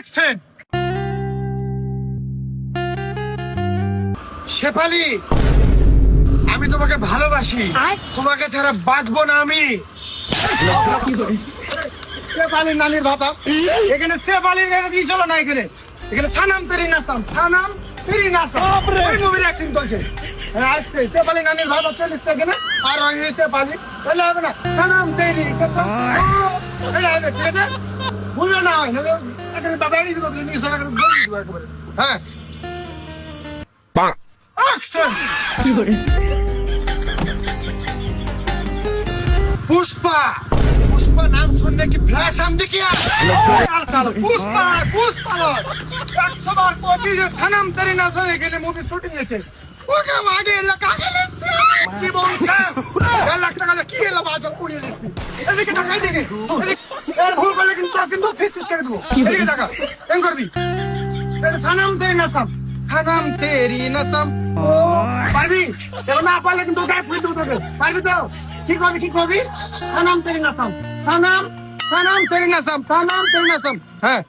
Action. Shefali, আমি তোমাকে ভালোবাসি, তোমাকে ছাড়া বাঁচবো না আমি। শেফালির নানির ভাতা এখানে, শেফালির কি চলো না এখানে, এখানে সানাম তেরি নাসাম, সানাম তেরি নাসাম ওই মুভির অ্যাক্টিং চলছে। আসছে শেফালি নানির ভাতা চলছে এখানে, আর ওই শেফালি তাহলে হবে না, সানাম তেরি কসম এটা হবে, ঠিক আছে? ভুলবে না হয় নাহলে এখানে বাবা এড়িয়ে দিতে নিয়ে সারা করে বলে দিতে একেবারে। হ্যাঁ অ্যাকশন। पुष्पा, पुष्पा नाम सुनने की फ्लैश हम दिखिया। पुष्पा, पुष्पा लॉर्ड। 100 बार कोची जे सनम तेरी ना सने के लिए मूवी शूटिंग है। ओके आगे लगा के ले की बोल का। क्या लगता है कि ये लबाज कुड़ी लेसी। ऐसे के टकाई देंगे। यार भूल कर लेकिन तो फिर कर दो। ये टका। एंकर भी। तेरे सनम तेरी नसम, सनम तेरी नसम। ओ पारवी, चलो ना आपा लेकिन तो क्या फिर दो। पारवी तो ঠিক হবে, ঠিক হবে। সানাম তেরি নাসাম, সানাম সানাম তেরি নাসাম, সানাম তেরি নাসাম। হ্যাঁ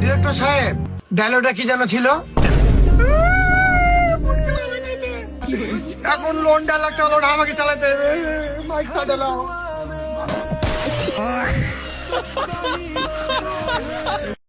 ডিরেক্টর সাহেব, ডায়লগটা কি জানা ছিল? এখন লোন ডায়লগটা লোন আমাকে চালাতে হবে। মাইক সাদালাও।